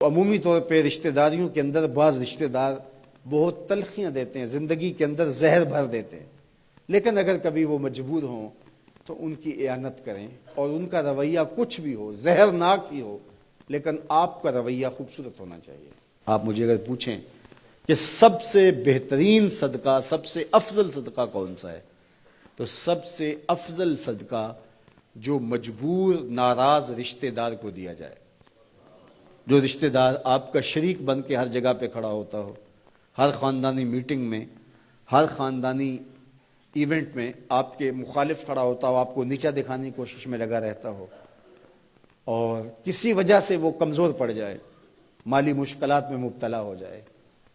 تو عمومی طور پہ رشتہ داریوں کے اندر بعض رشتہ دار بہت تلخیاں دیتے ہیں، زندگی کے اندر زہر بھر دیتے ہیں، لیکن اگر کبھی وہ مجبور ہوں تو ان کی اعانت کریں، اور ان کا رویہ کچھ بھی ہو، زہرناک ہی ہو، لیکن آپ کا رویہ خوبصورت ہونا چاہیے۔ آپ مجھے اگر پوچھیں کہ سب سے بہترین صدقہ، سب سے افضل صدقہ کون سا ہے، تو سب سے افضل صدقہ جو مجبور ناراض رشتہ دار کو دیا جائے، جو رشتہ دار آپ کا شریک بن کے ہر جگہ پہ کھڑا ہوتا ہو، ہر خاندانی میٹنگ میں، ہر خاندانی ایونٹ میں آپ کے مخالف کھڑا ہوتا ہو، آپ کو نیچا دکھانے کی کوشش میں لگا رہتا ہو، اور کسی وجہ سے وہ کمزور پڑ جائے، مالی مشکلات میں مبتلا ہو جائے،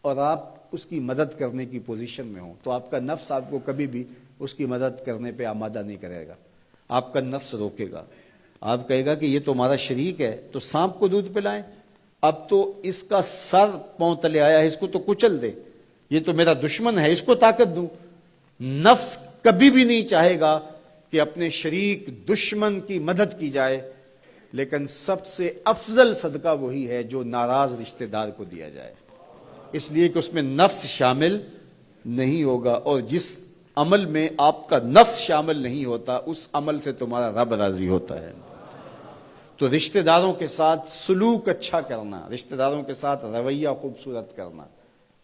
اور آپ اس کی مدد کرنے کی پوزیشن میں ہوں، تو آپ کا نفس آپ کو کبھی بھی اس کی مدد کرنے پہ آمادہ نہیں کرے گا، آپ کا نفس روکے گا، آپ کہے گا کہ یہ تو ہمارا شریک ہے، تو سانپ کو دودھ پلائیں، اب تو اس کا سر پاؤں تلے آیا ہے، اس کو تو کچل دے، یہ تو میرا دشمن ہے، اس کو طاقت دوں۔ نفس کبھی بھی نہیں چاہے گا کہ اپنے شریک دشمن کی مدد کی جائے، لیکن سب سے افضل صدقہ وہی ہے جو ناراض رشتہ دار کو دیا جائے، اس لیے کہ اس میں نفس شامل نہیں ہوگا، اور جس عمل میں آپ کا نفس شامل نہیں ہوتا اس عمل سے تمہارا رب راضی ہوتا ہے۔ تو رشتہ داروں کے ساتھ سلوک اچھا کرنا، رشتہ داروں کے ساتھ رویہ خوبصورت کرنا،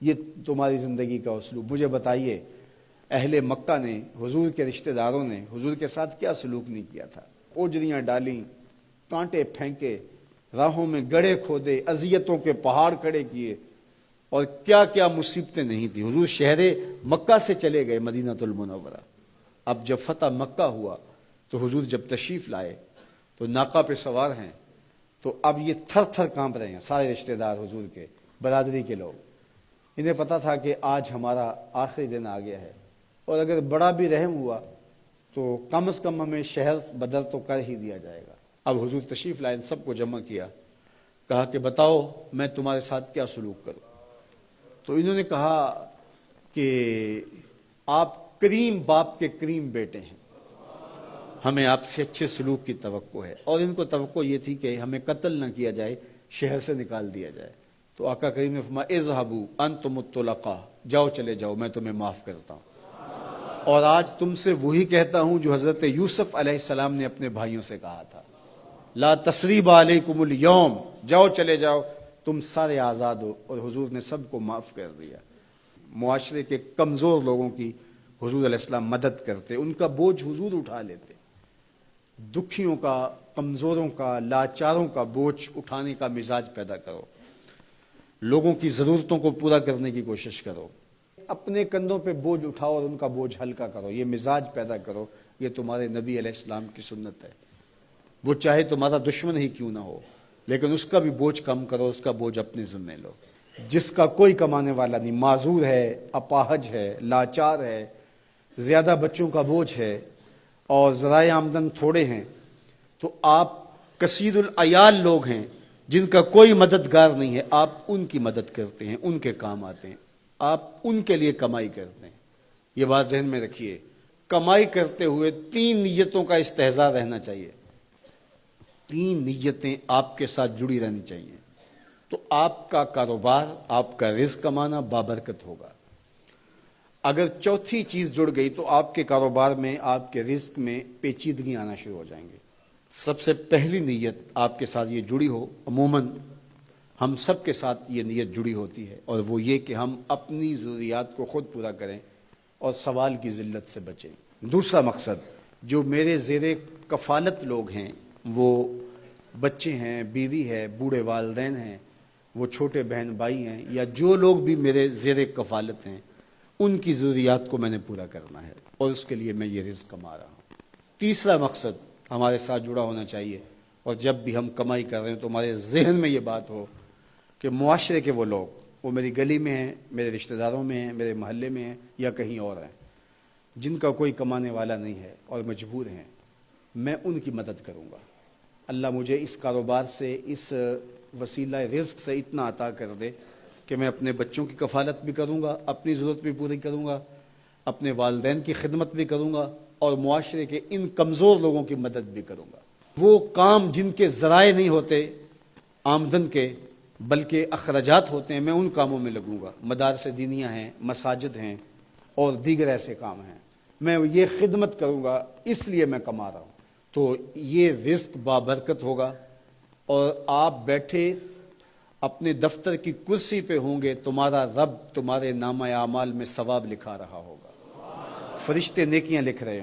یہ تمہاری زندگی کا اسلوب۔ مجھے بتائیے اہل مکہ نے، حضور کے رشتہ داروں نے حضور کے ساتھ کیا سلوک نہیں کیا تھا؟ اوجریاں ڈالیں، کانٹے پھینکے، راہوں میں گڑھے کھودے، اذیتوں کے پہاڑ کھڑے کیے، اور کیا کیا مصیبتیں نہیں تھی۔ حضور شہر مکہ سے چلے گئے مدینہ المنورہ۔ اب جب فتح مکہ ہوا تو حضور جب تشریف لائے تو ناقہ پہ سوار ہیں، تو اب یہ تھر تھر کانپ رہے ہیں سارے رشتہ دار حضور کے، برادری کے لوگ۔ انہیں پتا تھا کہ آج ہمارا آخری دن آ گیا ہے، اور اگر بڑا بھی رحم ہوا تو کم از کم ہمیں شہر بدر تو کر ہی دیا جائے گا۔ اب حضور تشریف لائے، سب کو جمع کیا، کہا کہ بتاؤ میں تمہارے ساتھ کیا سلوک کروں؟ تو انہوں نے کہا کہ آپ کریم باپ کے کریم بیٹے ہیں، ہمیں آپ سے اچھے سلوک کی توقع ہے، اور ان کو توقع یہ تھی کہ ہمیں قتل نہ کیا جائے، شہر سے نکال دیا جائے۔ تو آقا کریم نے فرمایا اذهبوا انتم الطلقاء، جاؤ چلے جاؤ، میں تمہیں معاف کرتا ہوں۔ اور آج تم سے وہی کہتا ہوں جو حضرت یوسف علیہ السلام نے اپنے بھائیوں سے کہا تھا، لا تثریب علیکم اليوم، جاؤ چلے جاؤ، تم سارے آزاد ہو۔ اور حضور نے سب کو معاف کر دیا۔ معاشرے کے کمزور لوگوں کی حضور علیہ السلام مدد کرتے، ان کا بوجھ حضور اٹھا لیتے۔ دکھیوں کا، کمزوروں کا، لاچاروں کا بوجھ اٹھانے کا مزاج پیدا کرو، لوگوں کی ضرورتوں کو پورا کرنے کی کوشش کرو، اپنے کندھوں پہ بوجھ اٹھاؤ اور ان کا بوجھ ہلکا کرو، یہ مزاج پیدا کرو۔ یہ تمہارے نبی علیہ السلام کی سنت ہے۔ وہ چاہے تمہارا دشمن ہی کیوں نہ ہو، لیکن اس کا بھی بوجھ کم کرو، اس کا بوجھ اپنے ذمہ لو۔ جس کا کوئی کمانے والا نہیں، معذور ہے، اپاہج ہے، لاچار ہے، زیادہ بچوں کا بوجھ ہے، اور ذرائع آمدن تھوڑے ہیں، تو آپ کثیر العیال لوگ ہیں جن کا کوئی مددگار نہیں ہے، آپ ان کی مدد کرتے ہیں، ان کے کام آتے ہیں، آپ ان کے لیے کمائی کرتے ہیں۔ یہ بات ذہن میں رکھیے، کمائی کرتے ہوئے 3 نیتوں کا استحضار رہنا چاہیے، 3 نیتیں آپ کے ساتھ جڑی رہنی چاہیے، تو آپ کا کاروبار، آپ کا رزق کمانا بابرکت ہوگا۔ اگر چوتھی چیز جڑ گئی تو آپ کے کاروبار میں، آپ کے رزق میں پیچیدگی آنا شروع ہو جائیں گے۔ سب سے پہلی نیت آپ کے ساتھ یہ جڑی ہو، عموماً ہم سب کے ساتھ یہ نیت جڑی ہوتی ہے، اور وہ یہ کہ ہم اپنی ضروریات کو خود پورا کریں اور سوال کی ذلت سے بچیں۔ دوسرا مقصد، جو میرے زیر کفالت لوگ ہیں، وہ بچے ہیں، بیوی ہے، بوڑھے والدین ہیں، وہ چھوٹے بہن بھائی ہیں، یا جو لوگ بھی میرے زیر کفالت ہیں، ان کی ضروریات کو میں نے پورا کرنا ہے، اور اس کے لیے میں یہ رزق کما رہا ہوں۔ تیسرا مقصد ہمارے ساتھ جڑا ہونا چاہیے، اور جب بھی ہم کمائی کر رہے ہیں تو ہمارے ذہن میں یہ بات ہو کہ معاشرے کے وہ لوگ، وہ میری گلی میں ہیں، میرے رشتہ داروں میں ہیں، میرے محلے میں ہیں، یا کہیں اور ہیں، جن کا کوئی کمانے والا نہیں ہے اور مجبور ہیں، میں ان کی مدد کروں گا۔ اللہ مجھے اس کاروبار سے، اس وسیلہ رزق سے اتنا عطا کر دے کہ میں اپنے بچوں کی کفالت بھی کروں گا، اپنی ضرورت بھی پوری کروں گا، اپنے والدین کی خدمت بھی کروں گا، اور معاشرے کے ان کمزور لوگوں کی مدد بھی کروں گا۔ وہ کام جن کے ذرائع نہیں ہوتے آمدن کے، بلکہ اخراجات ہوتے ہیں، میں ان کاموں میں لگوں گا، مدارس دینیاں ہیں، مساجد ہیں اور دیگر ایسے کام ہیں، میں یہ خدمت کروں گا، اس لیے میں کما رہا ہوں، تو یہ رزق بابرکت ہوگا، اور آپ بیٹھے اپنے دفتر کی کرسی پہ ہوں گے، تمہارا رب تمہارے نامہ اعمال میں ثواب لکھا رہا ہوگا، فرشتے نیکیاں لکھ رہے ہیں۔